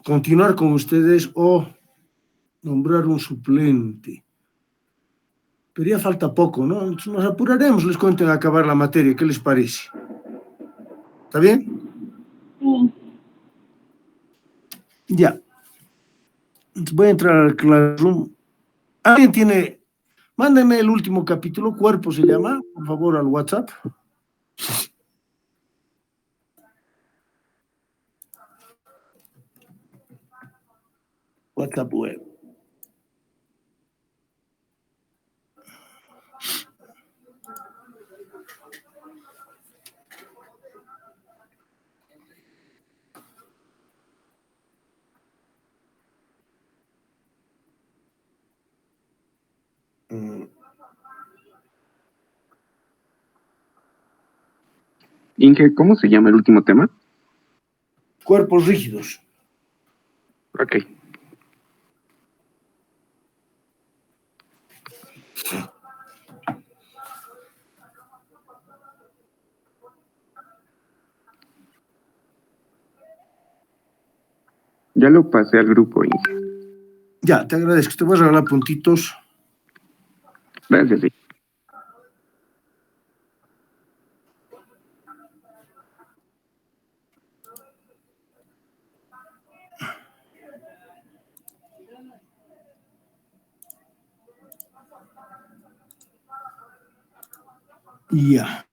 continuar con ustedes o nombrar un suplente. Pero ya falta poco, ¿no? Entonces nos apuraremos, les cuento en acabar la materia. ¿Qué les parece? ¿Está bien? Sí. Ya. Entonces voy a entrar al Classroom. ¿Alguien tiene? Mándenme el último capítulo, Cuerpo se llama, por favor, al WhatsApp. WhatsApp web. Inge, ¿cómo se llama el último tema? Cuerpos rígidos. Ok. Ya lo pasé al grupo, Inge. Ya, te agradezco. Te voy a regalar puntitos. Gracias, sí. Ya.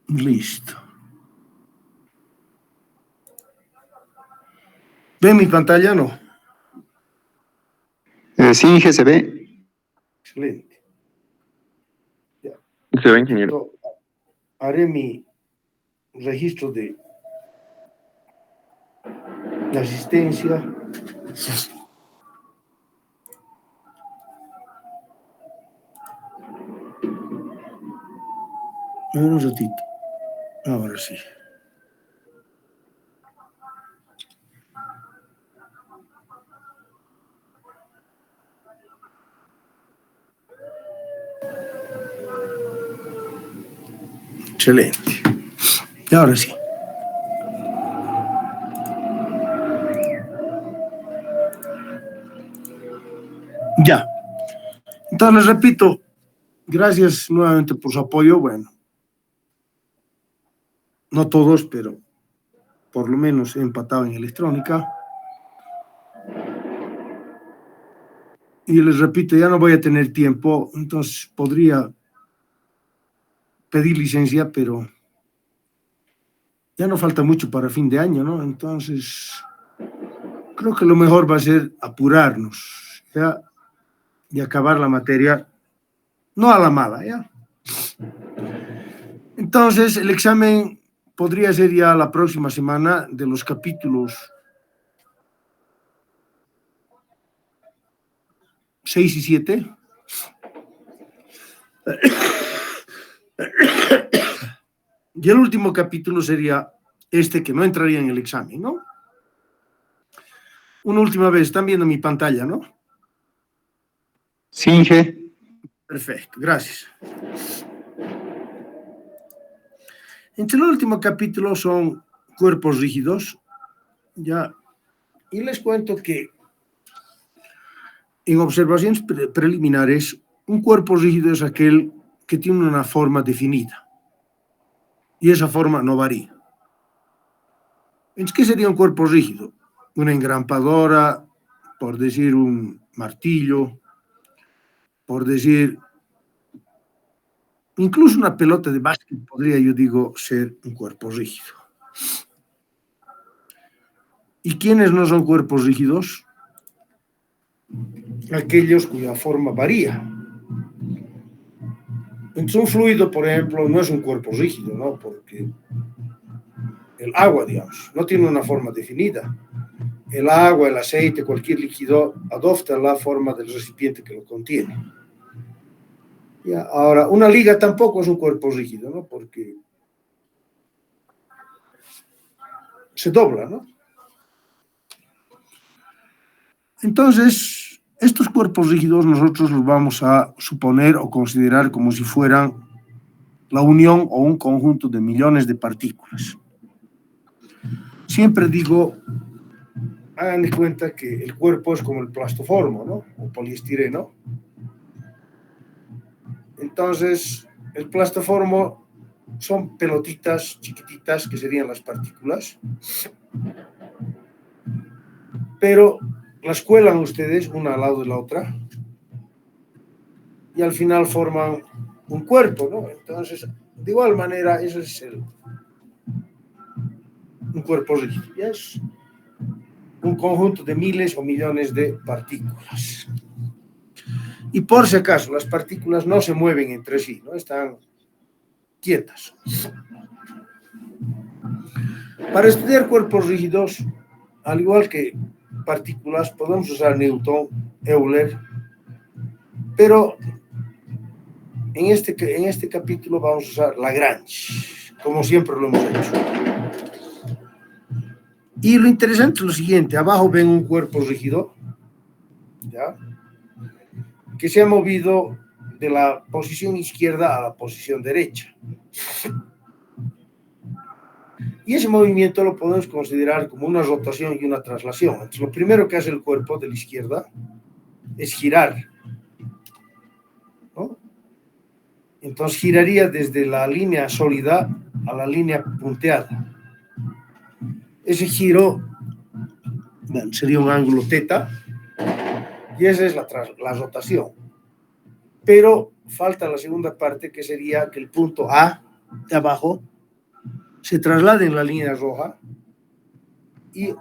Listo. ¿Ven mi pantalla? No. Sí, Inge, se ve. Excelente. Ya. Se ve, ingeniero. Haré mi registro de asistencia. A ver un ratito. Ahora sí. Excelente. Y ahora sí. Ya. Entonces les repito, gracias nuevamente por su apoyo. Bueno, no todos, pero por lo menos he empatado en electrónica. Y les repito, ya no voy a tener tiempo, entonces podría pedir licencia, pero ya no falta mucho para fin de año, ¿no? Entonces, creo que lo mejor va a ser apurarnos, ¿ya? Y acabar la materia, no a la mala, ¿ya? Entonces, el examen podría ser ya la próxima semana de los capítulos 6 y 7. Y el último capítulo sería este que no entraría en el examen, ¿no? Una última vez, están viendo mi pantalla, ¿no? Sí, Inge. Perfecto, gracias. Entre el último capítulo son cuerpos rígidos, ya, y les cuento que en observaciones preliminares, un cuerpo rígido es aquel que tiene una forma definida, y esa forma no varía. Entonces, ¿qué sería un cuerpo rígido? Una engrampadora, por decir un martillo, por decir, incluso una pelota de básquet podría, yo digo, ser un cuerpo rígido. ¿Y quiénes no son cuerpos rígidos? Aquellos cuya forma varía. Entonces, un fluido, por ejemplo, no es un cuerpo rígido, ¿no? Porque el agua, digamos, no tiene una forma definida. El agua, el aceite, cualquier líquido adopta la forma del recipiente que lo contiene. Ya, ahora, una liga tampoco es un cuerpo rígido, ¿no? Porque se dobla, ¿no? Entonces, estos cuerpos rígidos nosotros los vamos a suponer o considerar como si fueran la unión o un conjunto de millones de partículas. Siempre digo, hagan de cuenta que el cuerpo es como el plastoformo, ¿no? O poliestireno. Entonces, el plastoformo son pelotitas chiquititas que serían las partículas, pero las cuelan ustedes una al lado de la otra y al final forman un cuerpo, ¿no? Entonces, de igual manera, eso es un cuerpo rígido. Ya es un conjunto de miles o millones de partículas. Y por si acaso, las partículas no se mueven entre sí, ¿no? Están quietas. Para estudiar cuerpos rígidos, al igual que partículas, podemos usar Newton, Euler, pero en este capítulo vamos a usar Lagrange, como siempre lo hemos hecho. Y lo interesante es lo siguiente, abajo ven un cuerpo rígido, ¿ya? Que se ha movido de la posición izquierda a la posición derecha. Y ese movimiento lo podemos considerar como una rotación y una traslación. Entonces, lo primero que hace el cuerpo de la izquierda es girar, ¿no? Entonces giraría desde la línea sólida a la línea punteada. Ese giro, bueno, sería un ángulo θ, y esa es la rotación. Pero falta la segunda parte, que sería que el punto A de abajo se traslade en la línea roja y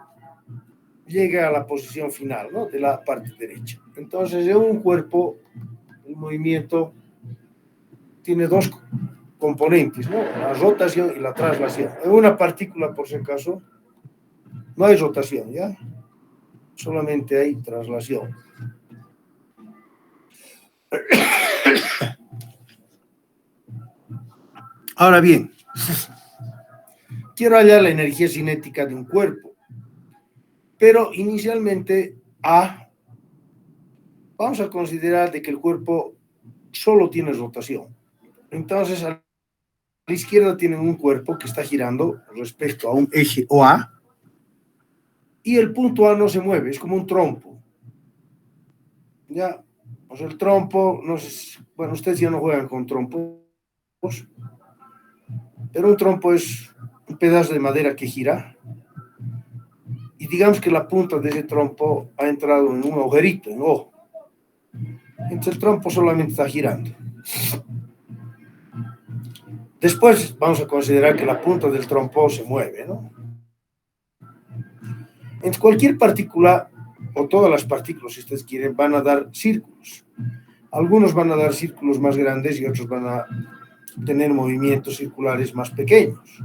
llegue a la posición final, ¿no? De la parte derecha. Entonces, en un cuerpo, el movimiento tiene dos componentes, ¿no? La rotación y la traslación. En una partícula, por si acaso, no hay rotación, ¿ya? Solamente hay traslación. Ahora bien, quiero hallar la energía cinética de un cuerpo, pero inicialmente vamos a considerar de que el cuerpo solo tiene rotación. Entonces, a la izquierda tienen un cuerpo que está girando respecto a un eje OA, y el punto A no se mueve, es como un trompo. Ya, pues el trompo, no sé, bueno, ustedes ya no juegan con trompos, pero un trompo es un pedazo de madera que gira, y digamos que la punta de ese trompo ha entrado en un agujerito, en O. Entonces el trompo solamente está girando. Después vamos a considerar que la punta del trompo se mueve, ¿no? En cualquier partícula, o todas las partículas, si ustedes quieren, van a dar círculos. Algunos van a dar círculos más grandes y otros van a tener movimientos circulares más pequeños.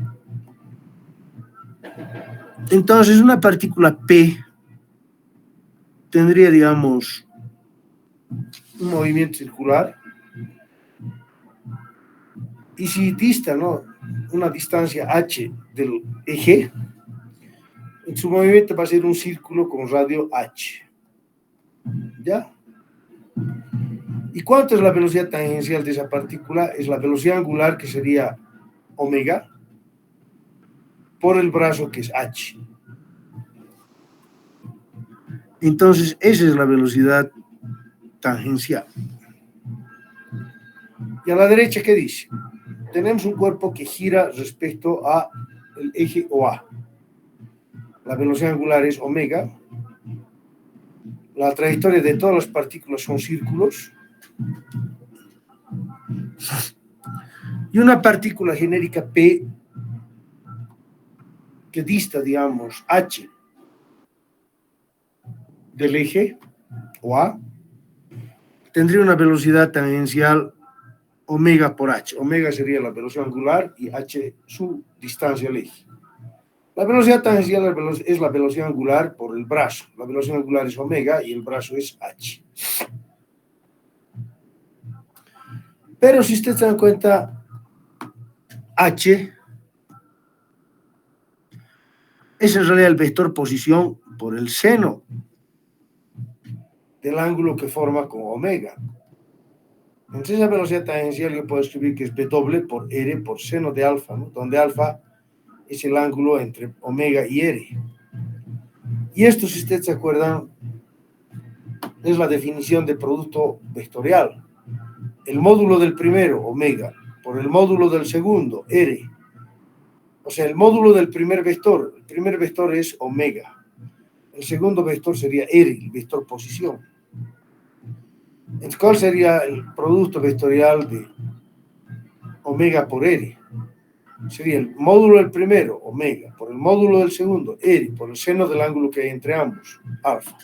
Entonces, una partícula P tendría, digamos, un movimiento circular, y si dista, ¿no?, una distancia h del eje, su movimiento va a ser un círculo con radio h. ¿Ya? ¿Y cuánto es la velocidad tangencial de esa partícula? Es la velocidad angular, que sería omega, por el brazo, que es h. Entonces, esa es la velocidad tangencial. Y a la derecha, ¿qué dice? Tenemos un cuerpo que gira respecto al eje OA. La velocidad angular es omega. La trayectoria de todas las partículas son círculos. Y una partícula genérica P que dista, digamos, h del eje OA tendría una velocidad tangencial omega por h. Omega sería la velocidad angular y h su distancia al eje. La velocidad tangencial es la velocidad angular por el brazo. La velocidad angular es omega y el brazo es h. Pero si ustedes se dan cuenta, H es en realidad el vector posición por el seno del ángulo que forma con omega. Entonces esa velocidad tangencial yo puedo escribir que es W por R por seno de alfa, ¿no? Donde alfa es el ángulo entre omega y R. Y esto, si ustedes se acuerdan, es la definición de producto vectorial. El módulo del primero, omega, por el módulo del segundo, R. O sea, el módulo del primer vector, el primer vector es omega. El segundo vector sería R, el vector posición. Entonces, ¿cuál sería el producto vectorial de omega por R? Sería el módulo del primero, omega, por el módulo del segundo, R, por el seno del ángulo que hay entre ambos, alfa.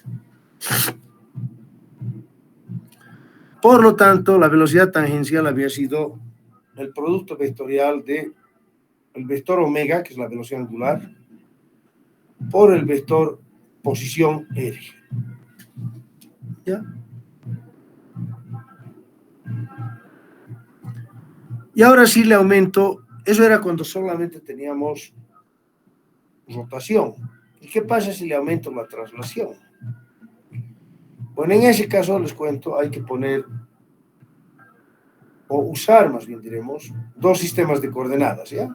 Por lo tanto, la velocidad tangencial había sido el producto vectorial de el vector omega, que es la velocidad angular, por el vector posición R. ¿Ya? Y ahora sí le aumento, eso era cuando solamente teníamos rotación. ¿Y qué pasa si le aumento la traslación? Bueno, en ese caso les cuento, hay que poner, o usar más bien diremos, dos sistemas de coordenadas, ¿ya?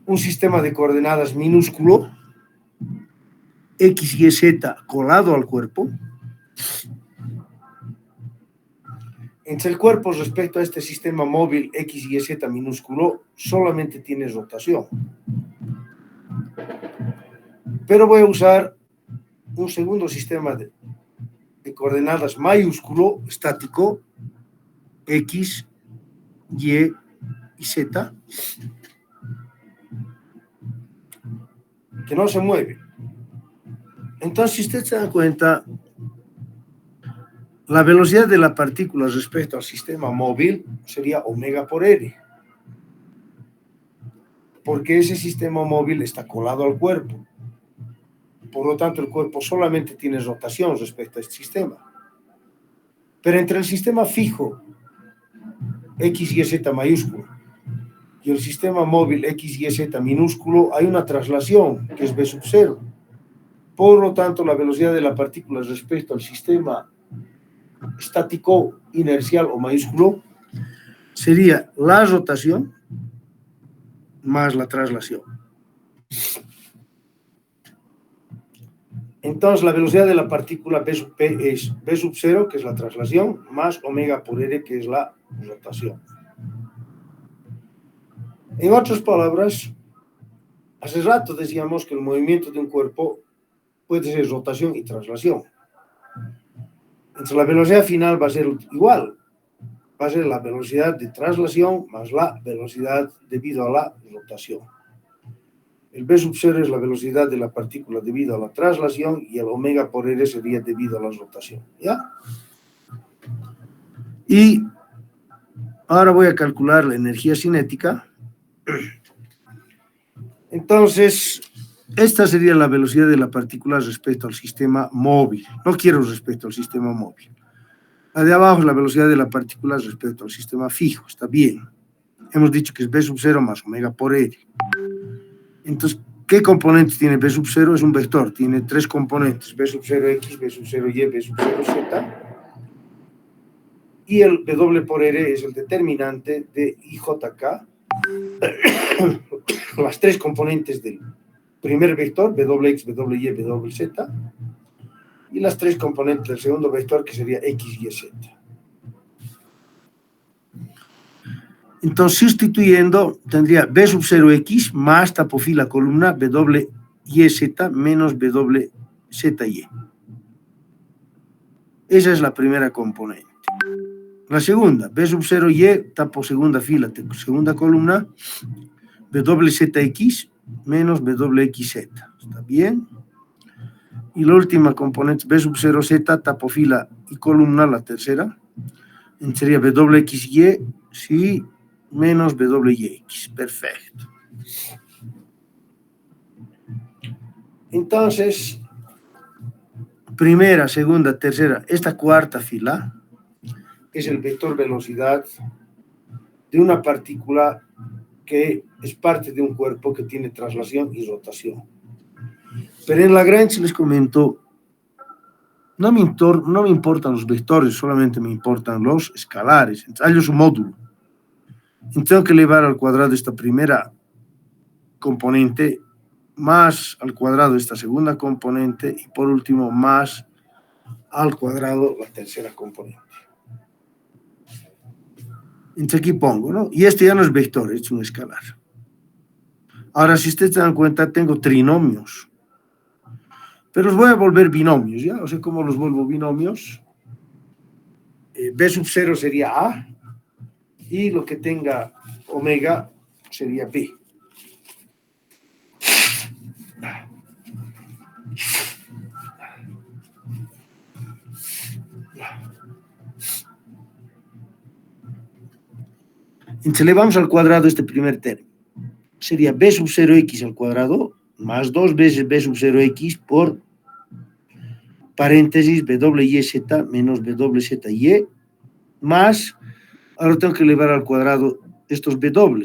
Un sistema de coordenadas minúsculo, X, Y, Z, colado al cuerpo. Entre el cuerpo respecto a este sistema móvil X, Y, Z minúsculo, solamente tiene rotación. Pero voy a usar un segundo sistema de coordenadas mayúsculo, estático, X, Y y Z, que no se mueve. Entonces, si usted se da cuenta, la velocidad de la partícula respecto al sistema móvil sería omega por R, porque ese sistema móvil está colado al cuerpo. Por lo tanto, el cuerpo solamente tiene rotación respecto a este sistema. Pero entre el sistema fijo, X, Y, Z mayúsculo, y el sistema móvil X, Y, Z minúsculo, hay una traslación, que es V sub 0. Por lo tanto, la velocidad de la partícula respecto al sistema estático, inercial o mayúsculo sería la rotación más la traslación. Entonces, la velocidad de la partícula V sub P es V sub 0, que es la traslación, más omega por R, que es la rotación. En otras palabras, hace rato decíamos que el movimiento de un cuerpo puede ser rotación y traslación. Entonces, la velocidad final va a ser igual. Va a ser la velocidad de traslación más la velocidad debido a la rotación. El V sub 0 es la velocidad de la partícula debido a la traslación y el omega por R sería debido a la rotación. ¿Ya? Y ahora voy a calcular la energía cinética. Entonces, esta sería la velocidad de la partícula respecto al sistema móvil. No quiero respecto al sistema móvil. La de abajo es la velocidad de la partícula respecto al sistema fijo. Está bien. Hemos dicho que es V sub 0 más omega por R. Entonces, ¿qué componentes tiene V sub 0? Es un vector. Tiene tres componentes. V sub 0x, V sub 0y, V sub 0z. Y el W por R es el determinante de IJK. Las tres componentes del primer vector, WX, WY, WZ, y las tres componentes del segundo vector, que sería X, Y, Z. Entonces, sustituyendo, tendría V sub 0X más tapofila columna WYZ menos WZY. Esa es la primera componente. La segunda, V sub 0Y, tapo segunda fila, segunda columna, WZX menos WXZ. ¿Está bien? Y la última componente, V sub 0Z, tapo fila y columna, la tercera, sería WXY, sí, menos WYX. Perfecto. Entonces, primera, segunda, tercera, esta cuarta fila es el vector velocidad de una partícula que es parte de un cuerpo que tiene traslación y rotación. Pero en Lagrange les comento, no me importan los vectores, solamente me importan los escalares. Hay un módulo. Entonces tengo que elevar al cuadrado esta primera componente, más al cuadrado esta segunda componente, y por último más al cuadrado la tercera componente. Entonces aquí pongo, ¿no? Y este ya no es vector, es un escalar. Ahora, si ustedes se dan cuenta, tengo trinomios. Pero los voy a volver binomios, ¿ya? O sea, ¿cómo los vuelvo binomios? B sub 0 sería A, y lo que tenga omega sería B. Entonces elevamos al cuadrado este primer término. Sería B sub 0x al cuadrado más 2 veces B sub 0x por paréntesis WYZ menos WZY más, ahora tengo que elevar al cuadrado estos W,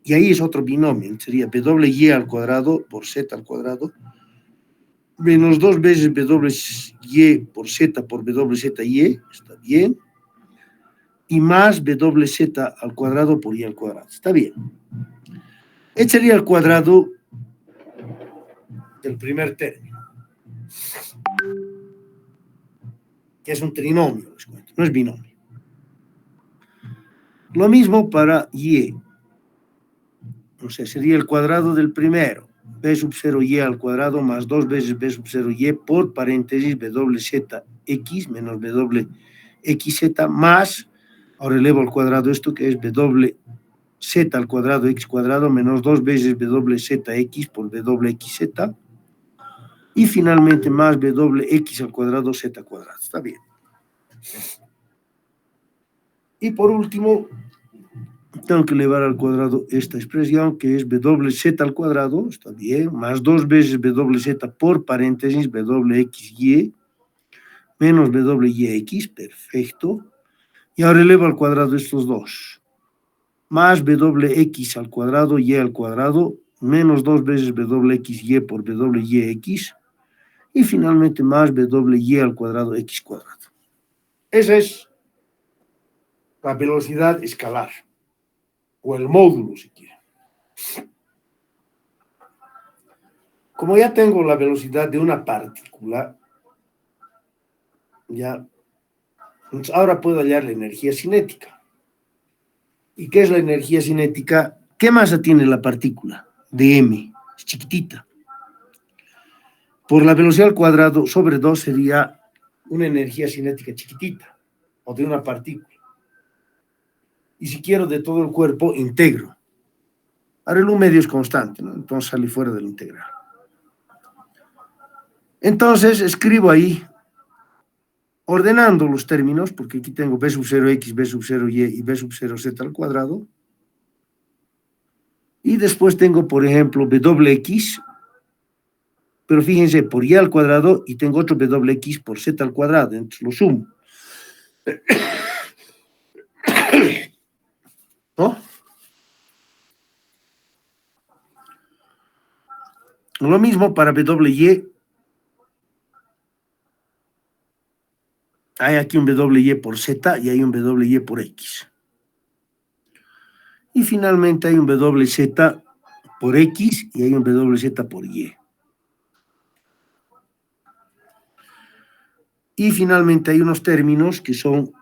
y ahí es otro binomio, sería WY al cuadrado por Z al cuadrado menos 2 veces WY por Z por WZY, está bien, y más WZ al cuadrado por Y al cuadrado, está bien. Este sería el cuadrado del primer término, que es un trinomio, les cuento, no es binomio. Lo mismo para Y, o sea, sería el cuadrado del primero, B sub 0Y al cuadrado más 2 veces B sub 0Y por paréntesis WZX menos WXZ más, ahora elevo al cuadrado esto que es WZ al cuadrado X cuadrado menos 2 veces WZX por WXZ y finalmente más WX al cuadrado Z cuadrado, está bien. Y por último, tengo que elevar al cuadrado esta expresión que es WZ al cuadrado, está bien, más 2 veces WZ por paréntesis WXY menos WYX, perfecto. Y ahora elevo al cuadrado estos dos, más WX al cuadrado Y al cuadrado menos 2 veces WXY por WYX y finalmente más WY al cuadrado X cuadrado. Esa es la velocidad escalar, o el módulo si quieren. Como ya tengo la velocidad de una partícula, ya, entonces ahora puedo hallar la energía cinética. ¿Y qué es la energía cinética? ¿Qué masa tiene la partícula? De m, es chiquitita. Por la velocidad al cuadrado sobre 2 sería una energía cinética chiquitita, o de una partícula. Y si quiero de todo el cuerpo, integro. Ahora el U medio es constante, ¿no? Entonces sale fuera del integral. Entonces escribo ahí, ordenando los términos, porque aquí tengo B sub 0x, B sub 0y y B sub 0z al cuadrado. Y después tengo, por ejemplo, WX, pero fíjense, por Y al cuadrado, y tengo otro WX por Z al cuadrado, entonces lo sumo. ¿No? Lo mismo para WY. Hay aquí un WY por Z y hay un WY por X. Y finalmente hay un WZ por X y hay un WZ por Y. Y finalmente hay unos términos que son,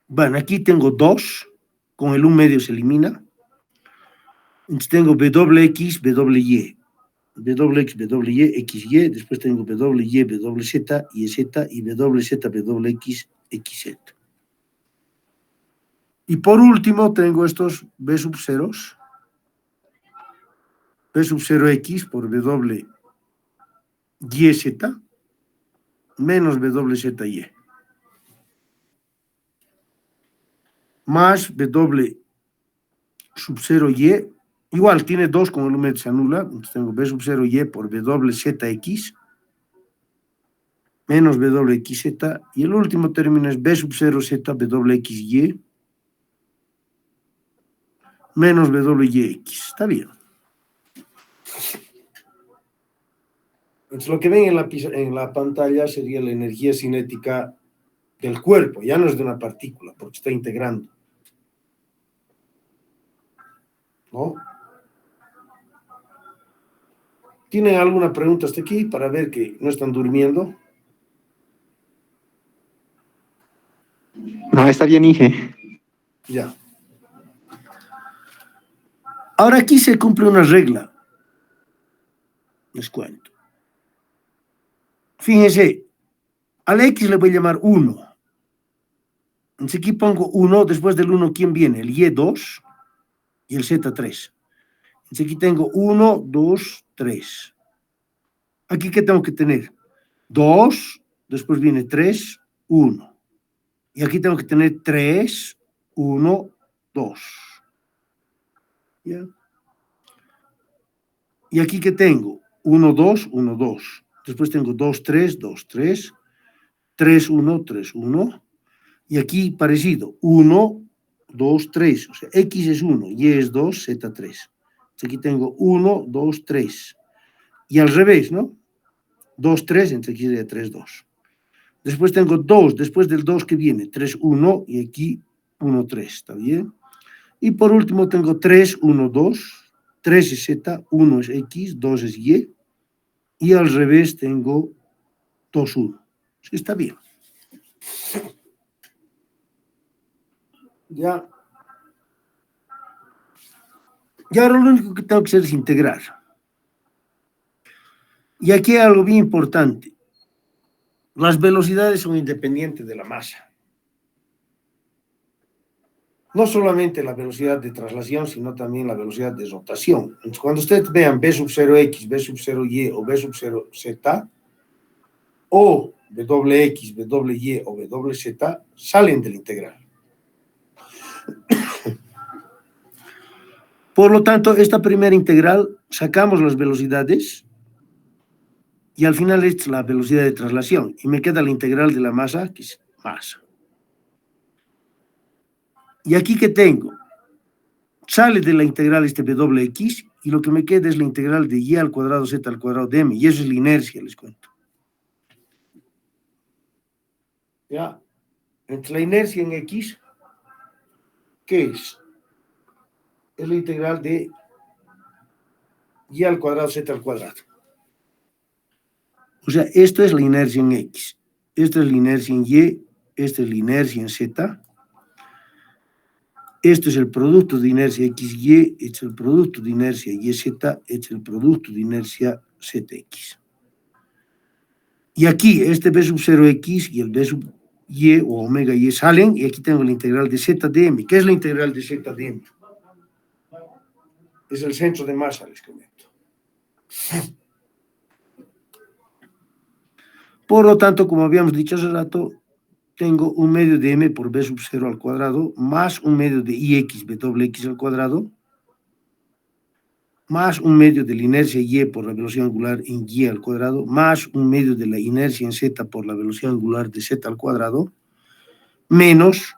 bueno, aquí tengo 2, con el 1 medio se elimina. Entonces tengo WX, WY, WX, WY, XY, después tengo WY, WZ, YZ y WZ, WX, XZ. Y por último tengo estos B sub 0, B sub 0X por WYZ menos WZY más W sub 0Y, igual tiene 2 con el número se anula, entonces tengo B sub 0Y por WZX menos B doble XZ, y el último término es B sub 0 Z B doble XY menos B doble YX. Está bien. Entonces, lo que ven en la pantalla sería la energía cinética del cuerpo, ya no es de una partícula, porque está integrando. ¿No? ¿Tienen alguna pregunta hasta aquí para ver que no están durmiendo? No, está bien, Inge. Ya. Ahora aquí se cumple una regla. Les cuento. Fíjense, al X le voy a llamar 1. Entonces aquí pongo 1, después del 1, ¿quién viene? El Y2 y el Z3. Entonces aquí tengo 1, 2, 3. Aquí, ¿qué tengo que tener? 2, después viene 3, 1. Y aquí tengo que tener 3, 1, 2. ¿Ya? Y aquí, ¿qué tengo? 1, 2, 1, 2. Después tengo 2, 3, 2, 3. 3, 1, 3, 1. Y aquí parecido, 1, 2, 3. O sea, X es 1, Y es 2, Z 3. Entonces aquí tengo 1, 2, 3. Y al revés, ¿no? 2, 3, entonces aquí sería 3, 2. Después tengo 2, después del 2 que viene, 3, 1, y aquí 1, 3, ¿está bien? Y por último tengo 3, 1, 2. 3 es Z, 1 es X, 2 es y al revés tengo 2, 1. Sí, está bien. Ya. Y ahora lo único que tengo que hacer es integrar. Y aquí hay algo bien importante. Las velocidades son independientes de la masa. No solamente la velocidad de traslación, sino también la velocidad de rotación. Entonces, cuando ustedes vean B sub 0X, B sub 0Y o B sub 0Z, o B doble X, B doble Y o B doble Z, salen del integral. Por lo tanto, esta primera integral, sacamos las velocidades y al final es la velocidad de traslación. Y me queda la integral de la masa, que es masa. Y aquí, ¿qué tengo? Sale de la integral este B doble X y lo que me queda es la integral de Y al cuadrado Z al cuadrado de M. Y eso es la inercia, les cuento. ¿Ya? Entre la inercia en X, ¿qué es? Es la integral de Y al cuadrado Z al cuadrado. O sea, esto es la inercia en X. Esta es la inercia en Y. Esta es la inercia en Z. Esto es el producto de inercia XY. Este es el producto de inercia YZ. Este es el producto de inercia ZX. Y aquí, este B sub 0X y el B sub Y o omega Y salen, y aquí tengo la integral de Z de M. ¿Qué es la integral de Z de M? Es el centro de masa, les comento. Por lo tanto, como habíamos dicho hace rato, tengo un medio de M por B sub 0 al cuadrado, más un medio de IX, B doble X al cuadrado, más un medio de la inercia Y por la velocidad angular en Y al cuadrado, más un medio de la inercia en Z por la velocidad angular de Z al cuadrado, menos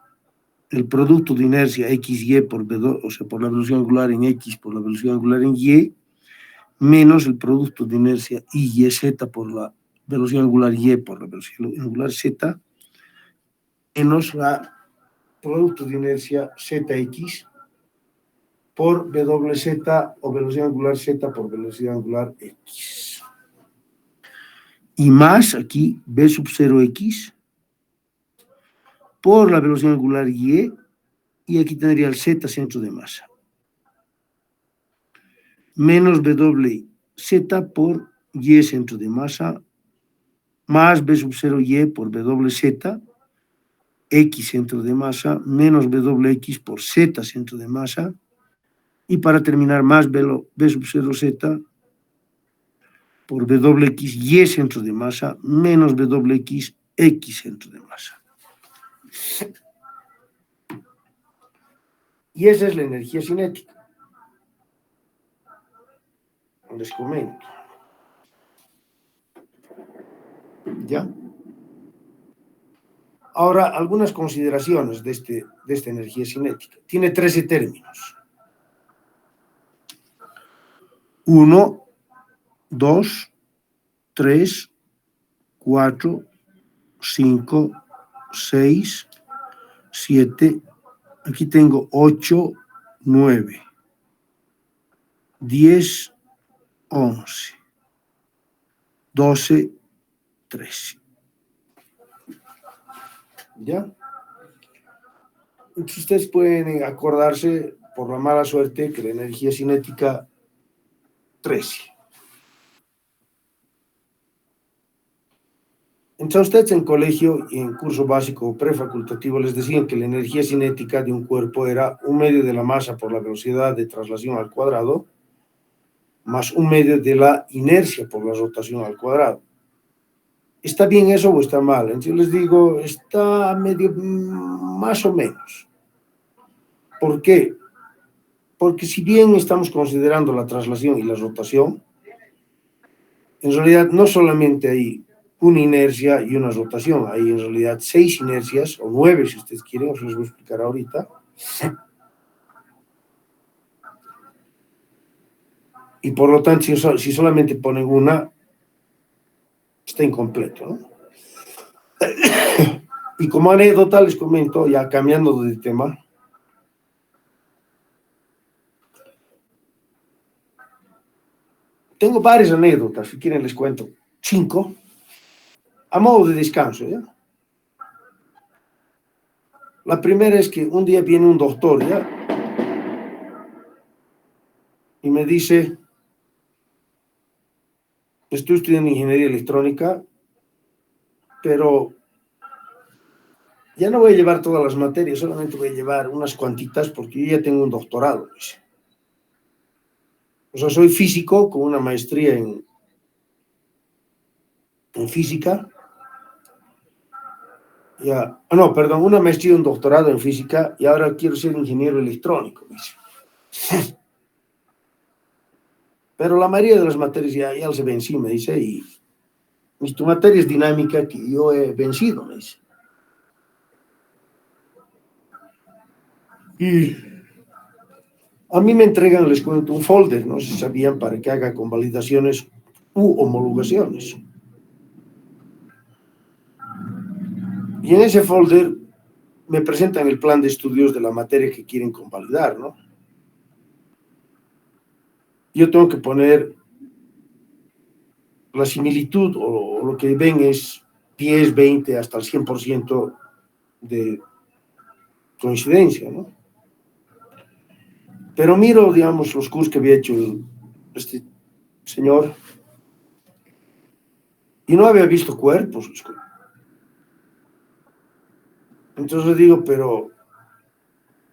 el producto de inercia XY por B2, o sea, por la velocidad angular en X por la velocidad angular en Y, menos el producto de inercia YZ por la velocidad angular Y por la velocidad angular Z, menos el producto de inercia ZX por WZ o velocidad angular Z por velocidad angular X. Y más aquí B sub 0X por la velocidad angular Y, y aquí tendría el Z centro de masa. Menos WZ por Y centro de masa, más B sub 0Y por WZ, X centro de masa, menos WX por Z centro de masa, y para terminar más B sub 0Z por WX Y centro de masa, menos WX X centro de masa. Y esa es la energía cinética. Les comento. ¿Ya? Ahora, algunas consideraciones de esta energía cinética. Tiene 13 términos. 1, 2, 3, 4, 5, 6, 7, aquí tengo 8, 9, 10, 11, 12, 13. ¿Ya? Entonces ustedes pueden acordarse, por la mala suerte, que la energía cinética 13. Entonces ustedes en colegio y en curso básico o prefacultativo les decían que la energía cinética de un cuerpo era un medio de la masa por la velocidad de traslación al cuadrado, más un medio de la inercia por la rotación al cuadrado. ¿Está bien eso o está mal? Entonces les digo, está medio más o menos. ¿Por qué? Porque si bien estamos considerando la traslación y la rotación, en realidad no solamente hay una inercia y una rotación, hay en realidad 6 inercias, o 9 si ustedes quieren, os les voy a explicar ahorita. Y por lo tanto, si solamente ponen una, está incompleto, ¿no? Y como anécdota les comento, ya cambiando de tema, tengo varias anécdotas, si quieren les cuento 5, a modo de descanso, ¿ya? La primera es que un día viene un doctor, ¿ya? Y me dice, estoy estudiando ingeniería electrónica, pero ya no voy a llevar todas las materias, solamente voy a llevar unas cuantitas porque yo ya tengo un doctorado, dice. O sea, soy físico con una maestría en física. Ya, no, perdón, una maestría y un doctorado en física y ahora quiero ser ingeniero electrónico, dice. Pero la mayoría de las materias ya se vencí, me dice, y tu materia es dinámica que yo he vencido, me dice. Y a mí me entregan, les cuento, un folder, no sé si sabían, para que haga convalidaciones u homologaciones. Y en ese folder me presentan el plan de estudios de la materia que quieren convalidar, ¿no? Yo tengo que poner la similitud o lo que ven es 10, 20, hasta el 100% de coincidencia, ¿no? Pero miro, digamos, los cursos que había hecho este señor y no había visto cuerpos. Entonces le digo, pero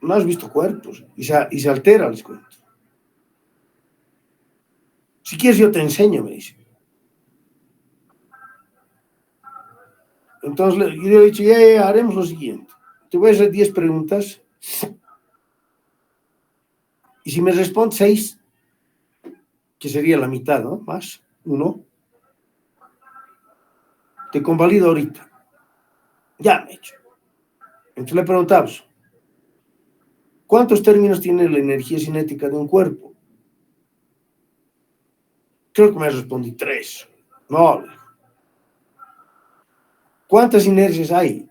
no has visto cuerpos. Y se altera, les cuento. Si quieres yo te enseño, me dice. Entonces yo le he dicho, ya, haremos lo siguiente. Te voy a hacer 10 preguntas y si me respondes 6, que sería la mitad, ¿no? Más 1, te convalido ahorita. Ya me he hecho. Entonces le preguntamos, ¿cuántos términos tiene la energía cinética de un cuerpo? Creo que me respondí 3. No. ¿Cuántas inercias hay?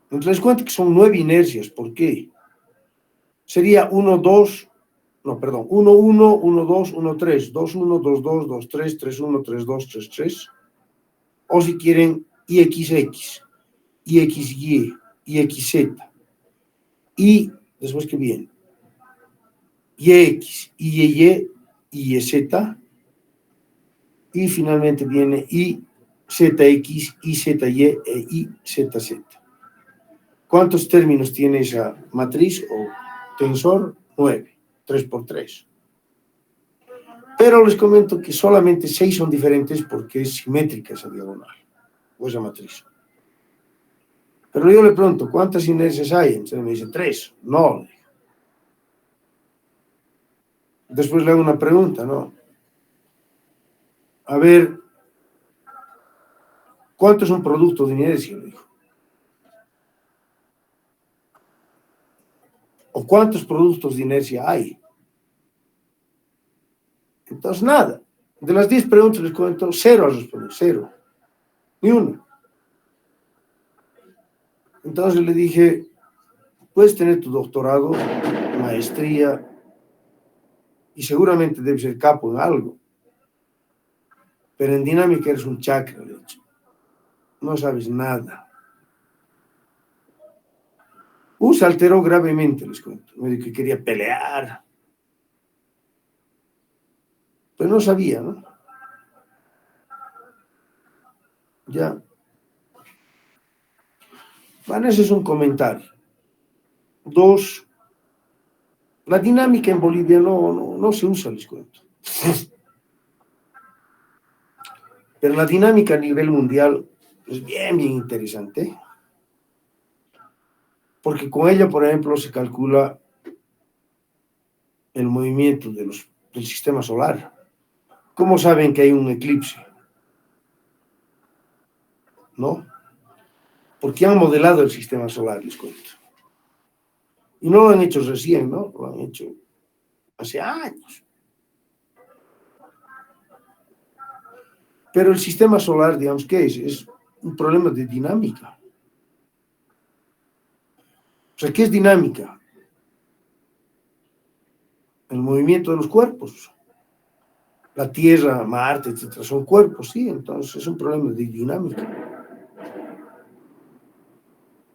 Entonces les cuento que son 9 inercias. ¿Por qué? Sería 1, 2, no, perdón, 1, 1, 1, 2, 1, 3, 2, 1, 2, 2, 2, 3, 3, 1, 3, 2, 3, 3. O si quieren, IXX, IXY, IXZ. Y después que viene, YX, YY, YZ. Y finalmente viene IZX, IZY e IZZ. ¿Cuántos términos tiene esa matriz o tensor? 9, 3 por 3. Pero les comento que solamente 6 son diferentes porque es simétrica esa diagonal o esa matriz. Pero yo le pregunto, ¿cuántas inercias hay? Entonces me dice 3. No. Después le hago una pregunta, ¿no? A ver, ¿cuánto es un producto de inercia? Le dijo. ¿O cuántos productos de inercia hay? Entonces, nada. De las 10 preguntas les cuento, 0 a responder, 0. Ni una. Entonces le dije, puedes tener tu doctorado, maestría, y seguramente debes ser capo en algo. Pero en dinámica eres un chakra, de hecho. No sabes nada. Se alteró gravemente, les cuento. Me dijo que quería pelear. Pero no sabía, ¿no? Ya. Bueno, ese es un comentario. 2, la dinámica en Bolivia no se usa, les cuento. Pero la dinámica a nivel mundial es bien interesante. Porque con ella, por ejemplo, se calcula el movimiento del sistema solar. ¿Cómo saben que hay un eclipse? ¿No? Porque han modelado el sistema solar, les cuento. Y no lo han hecho recién, ¿no? Lo han hecho hace años. Pero el sistema solar, digamos, ¿qué es? Es un problema de dinámica. O sea, ¿qué es dinámica? El movimiento de los cuerpos. La Tierra, Marte, etcétera, son cuerpos, sí, entonces es un problema de dinámica.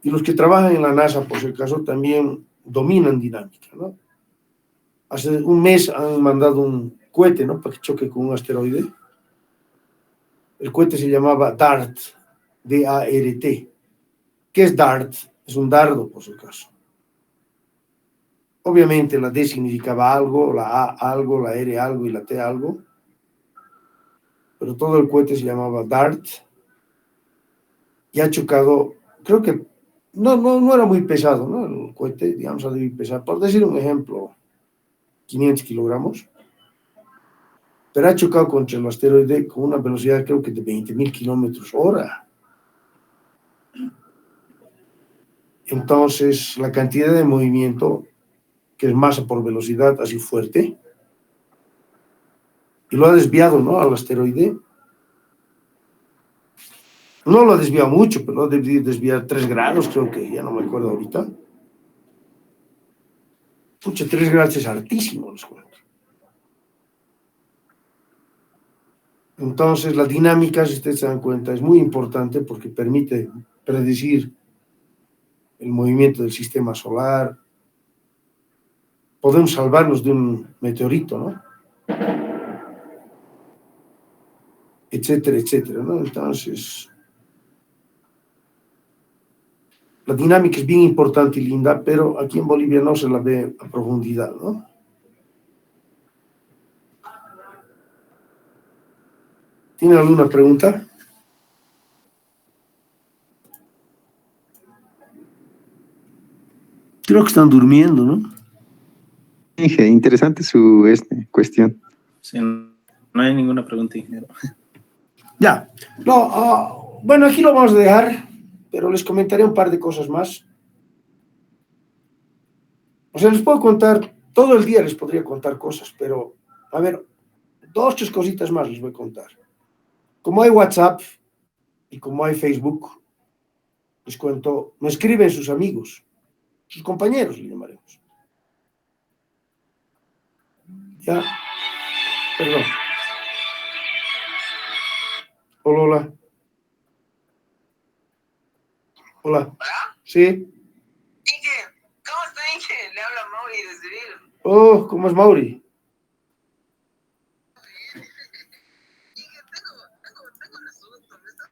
Y los que trabajan en la NASA, por si acaso, también dominan dinámica, ¿no? Hace un mes han mandado un cohete, ¿no? Para que choque con un asteroide. El cohete se llamaba DART, D-A-R-T. ¿Qué es DART? Es un dardo, por si acaso. Obviamente la D significaba algo, la A algo, la R algo y la T algo. Pero todo el cohete se llamaba DART. Y ha chocado, creo que no era muy pesado, ¿no? El cohete, digamos, ha debido pesar, por decir un ejemplo, 500 kilogramos. Pero ha chocado contra el asteroide con una velocidad, creo que de 20.000 kilómetros hora. Entonces, la cantidad de movimiento, que es masa por velocidad, así fuerte, y lo ha desviado, ¿no? Al asteroide. No lo ha desviado mucho, pero lo ha debido desviar 3 grados, creo que, ya no me acuerdo ahorita. Pucha, 3 grados es altísimo, les cuento. Entonces, la dinámica, si ustedes se dan cuenta, es muy importante porque permite predecir el movimiento del sistema solar. Podemos salvarnos de un meteorito, ¿no? Etcétera, etcétera, ¿no? Entonces, la dinámica es bien importante y linda, pero aquí en Bolivia no se la ve a profundidad, ¿no? ¿Tienen alguna pregunta? Creo que están durmiendo, ¿no? Inge, interesante su cuestión. Sí, no hay ninguna pregunta, ingeniero. Ya. No, bueno, aquí lo vamos a dejar, pero les comentaré un par de cosas más. O sea, les puedo contar, todo el día les podría contar cosas, pero, a ver, 2, 3 cositas más les voy a contar. Como hay WhatsApp y como hay Facebook, les cuento, me escriben sus amigos, sus compañeros, le llamaremos. Ya, perdón. Hola, hola. Hola. ¿Hola? Sí. Inge, ¿cómo está Inge? Le habla Mauri desde Vigo. Oh, ¿cómo es Mauri? Inge, tengo un asunto. Me está...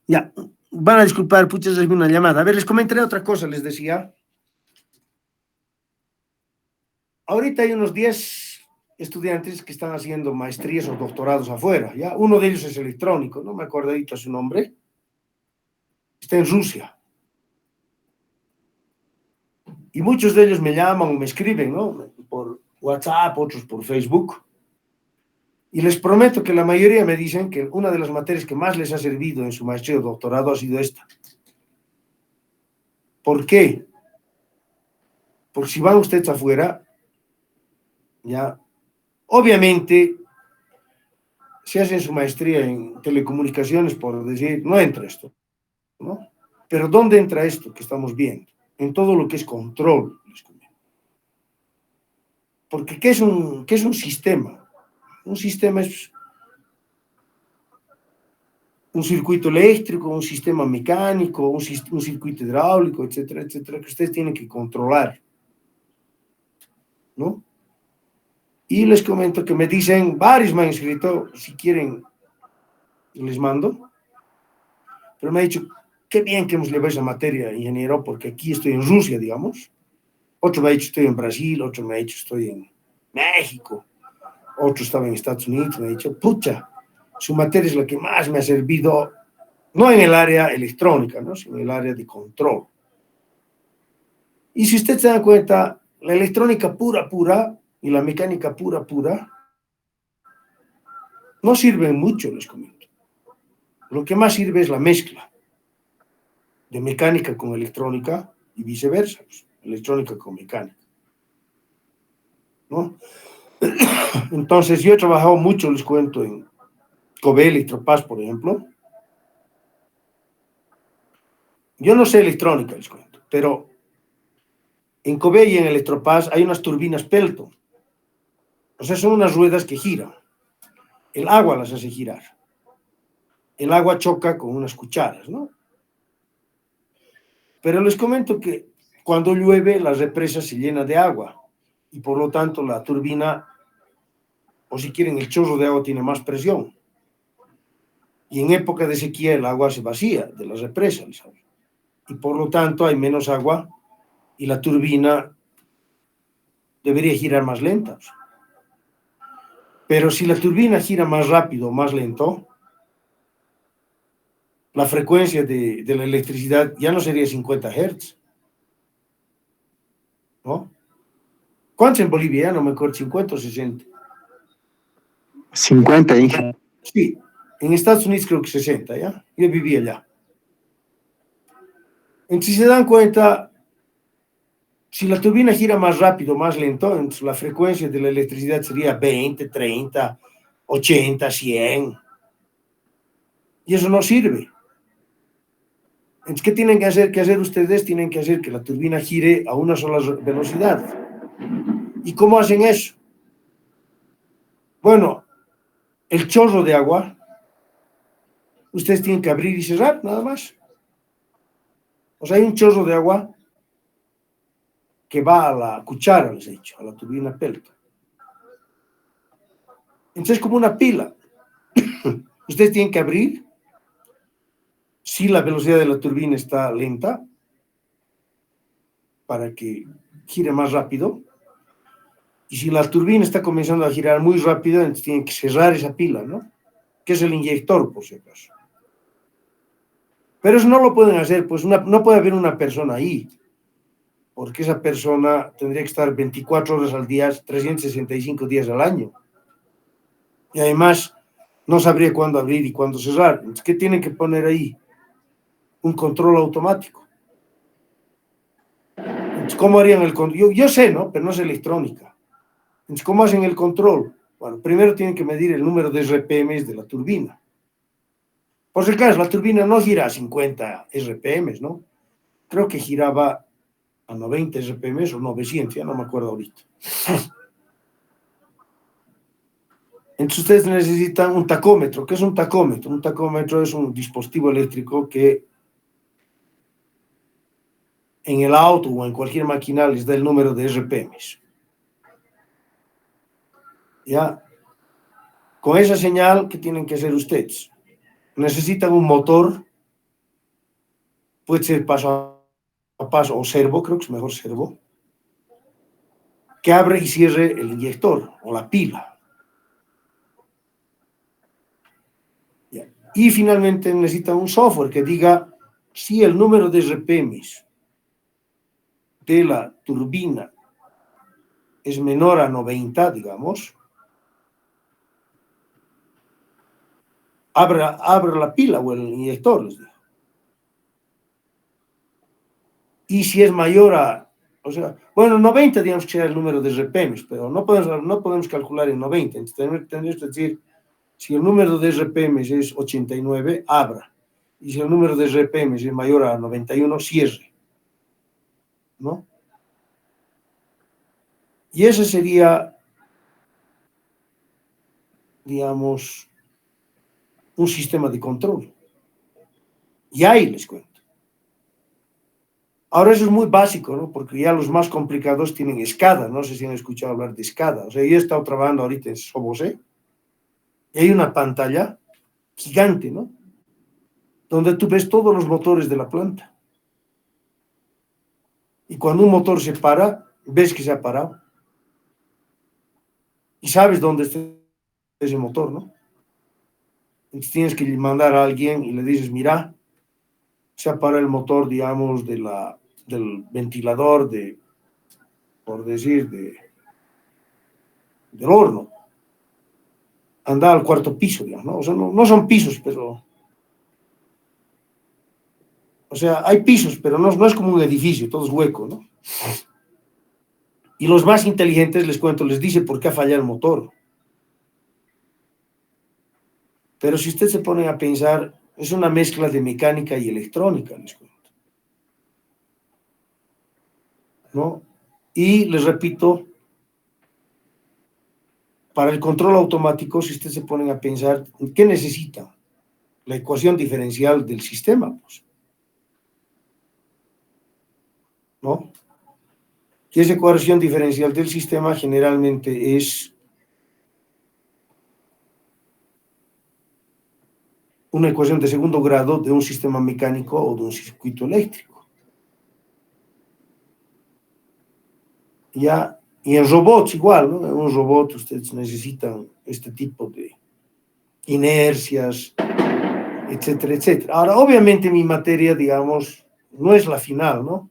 Ya, van a disculpar, puchas, es una llamada. A ver, les comentaré otra cosa, les decía. Ahorita hay unos 10 estudiantes que están haciendo maestrías o doctorados afuera, ¿ya? Uno de ellos es electrónico, no me acuerdo ahorita su nombre. Está en Rusia. Y muchos de ellos me llaman o me escriben, ¿no? Por WhatsApp, otros por Facebook. Y les prometo que la mayoría me dicen que una de las materias que más les ha servido en su maestría o doctorado ha sido esta. ¿Por qué? Porque si van ustedes afuera, ya, obviamente, si hacen su maestría en telecomunicaciones, por decir, no entra esto, ¿no? Pero ¿dónde entra esto que estamos viendo? En todo lo que es control, les comento. Porque ¿qué es un sistema? Un sistema es un circuito eléctrico, un sistema mecánico, un circuito hidráulico, etcétera, etcétera, que ustedes tienen que controlar, ¿no? Y les comento que me dicen, varios me han escrito, si quieren, les mando, pero me ha dicho, qué bien que hemos llevado esa materia, ingeniero, porque aquí estoy en Rusia, digamos. Otro me ha dicho, estoy en Brasil, otro me ha dicho, estoy en México, otro estaba en Estados Unidos, me ha dicho, pucha, su materia es la que más me ha servido, no en el área electrónica, ¿no? Sino en el área de control. Y si ustedes se dan cuenta, la electrónica pura, pura, y la mecánica pura, pura, no sirven mucho, les comento. Lo que más sirve es la mezcla de mecánica con electrónica y viceversa, pues, electrónica con mecánica, ¿no? Entonces, yo he trabajado mucho, les cuento, en Cobé, Electropaz, por ejemplo. Yo no sé electrónica, les cuento, pero en Cobé y en Electropaz hay unas turbinas Pelton. O sea, son unas ruedas que giran. El agua las hace girar. El agua choca con unas cucharas, ¿no? Pero les comento que cuando llueve, la represa se llena de agua y por lo tanto la turbina, o si quieren, el chorro de agua tiene más presión. Y en época de sequía el agua se vacía de las represas, ¿sabes? Y por lo tanto hay menos agua y la turbina debería girar más lenta. Pero si la turbina gira más rápido o más lento, la frecuencia de la electricidad ya no sería 50 Hz, ¿no? ¿Cuántos en Bolivia? Ya no me acuerdo, 50 o 60. 50, Inge. Sí, en Estados Unidos creo que 60, ¿ya? Yo vivía allá. Entonces, si se dan cuenta, si la turbina gira más rápido, más lento, entonces la frecuencia de la electricidad sería 20, 30, 80, 100. Y eso no sirve. Entonces, ¿qué tienen que hacer? ¿Qué hacer ustedes? Tienen que hacer que la turbina gire a una sola velocidad. ¿Y cómo hacen eso? Bueno, el chorro de agua, ustedes tienen que abrir y cerrar, nada más. O sea, hay un chorro de agua que va a la cuchara, les he dicho, a la turbina Pelton. Entonces, como una pila. Ustedes tienen que abrir, si la velocidad de la turbina está lenta, para que gire más rápido. Y si la turbina está comenzando a girar muy rápido, entonces tienen que cerrar esa pila, ¿no? Que es el inyector, por si acaso. Pero eso no lo pueden hacer, pues no puede haber una persona ahí, porque esa persona tendría que estar 24 horas al día, 365 días al año. Y además, no sabría cuándo abrir y cuándo cerrar. Entonces, ¿qué tienen que poner ahí? Un control automático. Entonces, ¿cómo harían el control? Yo sé, ¿no? Pero no es electrónica. Entonces, ¿cómo hacen el control? Bueno, primero tienen que medir el número de RPMs de la turbina. Por si acaso, la turbina no gira a 50 RPMs, ¿no? Creo que giraba a 90 RPMs o 900, ya no me acuerdo ahorita. Entonces ustedes necesitan un tacómetro. ¿Qué es un tacómetro? Un tacómetro es un dispositivo eléctrico que en el auto o en cualquier máquina les da el número de RPMs. ¿Ya? Con esa señal, ¿qué tienen que hacer ustedes? Necesitan un motor puede ser paso a paso o servo, creo que es mejor servo, que abre y cierre el inyector o la pila. Y finalmente necesita un software que diga si el número de RPMs de la turbina es menor a 90, digamos, abre la pila o el inyector, les digo. Y si es mayor a, o sea, bueno, 90 digamos que será el número de RPMs, pero no podemos calcular en 90, entonces tendríamos que decir, si el número de RPMs es 89, abra, y si el número de RPMs es mayor a 91, cierre, ¿no? Y ese sería, digamos, un sistema de control. Y ahí les cuento. Ahora eso es muy básico, ¿no? Porque ya los más complicados tienen SCADA. No sé si han escuchado hablar de SCADA. O sea, yo he estado trabajando ahorita en Sobosé y hay una pantalla gigante, ¿no? Donde tú ves todos los motores de la planta. Y cuando un motor se para, ves que se ha parado. Y sabes dónde está ese motor, ¿no? Entonces tienes que mandar a alguien y le dices, mira, se ha parado el motor, digamos, del ventilador, por decir, del horno. Anda al cuarto piso, digamos, ¿no? O sea, no son pisos, pero... O sea, hay pisos, pero no es como un edificio, todo es hueco, ¿no? Y los más inteligentes, les cuento, les dice por qué ha fallado el motor. Pero si usted se pone a pensar, es una mezcla de mecánica y electrónica, les cuento, ¿no? Y les repito, para el control automático, si ustedes se ponen a pensar, ¿qué necesita? La ecuación diferencial del sistema, pues, ¿no? Y esa ecuación diferencial del sistema generalmente es una ecuación de segundo grado de un sistema mecánico o de un circuito eléctrico. Ya, y en robots igual, ¿no? En un robot ustedes necesitan este tipo de inercias, etcétera, etcétera. Ahora, obviamente mi materia, digamos, no es la final, ¿no?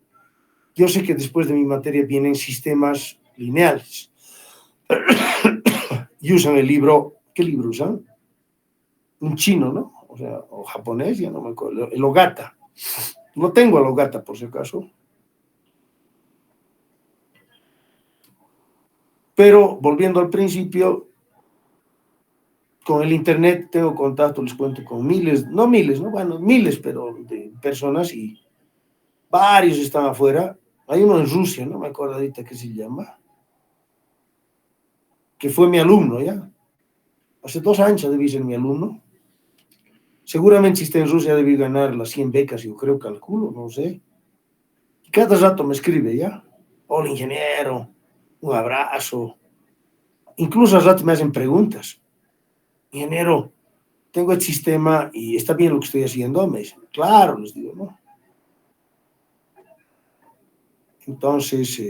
Yo sé que después de mi materia vienen sistemas lineales y usan el libro, ¿qué libro usan? Un chino, ¿no? O sea, o japonés, ya no me acuerdo, el Ogata. No tengo el Ogata, por si acaso. Pero, volviendo al principio, con el Internet tengo contacto, les cuento, con miles, no miles, ¿no? Bueno, miles, pero de personas y varios están afuera. Hay uno en Rusia, no me acuerdo ahorita qué se llama, que fue mi alumno, ¿ya? Hace 2 años debí ser mi alumno. Seguramente si está en Rusia debí ganar las 100 becas, yo creo, calculo, no sé. Y cada rato me escribe, ¿ya? Hola, ingeniero, un abrazo. Incluso al rato me hacen preguntas. Ingeniero, tengo el sistema y está bien lo que estoy haciendo. Me dicen, claro, les digo, ¿no? Entonces,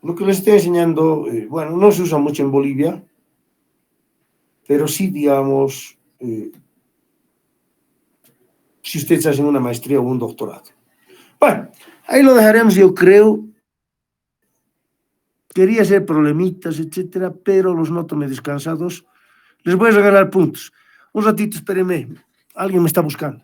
lo que les estoy enseñando, bueno, no se usa mucho en Bolivia, pero sí, digamos, si ustedes hacen una maestría o un doctorado. Bueno, ahí lo dejaremos, yo creo. Quería hacer problemitas, etcétera, pero los noto medio descansados. Les voy a regalar puntos. Un ratito, espérenme. Alguien me está buscando.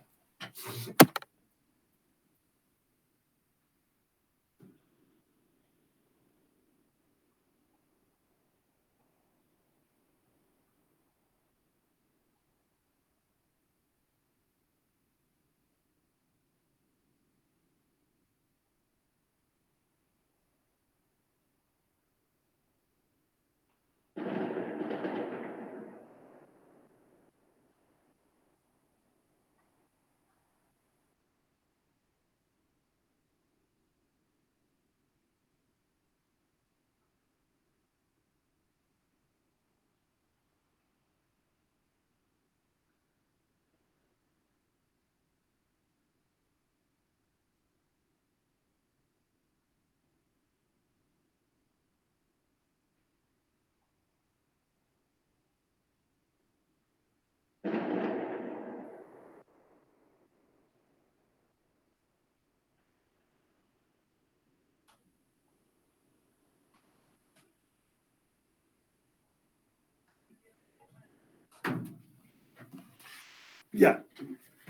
Ya.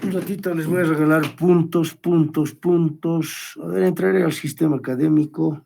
Un ratito les voy a regalar puntos. A ver, entraré al sistema académico.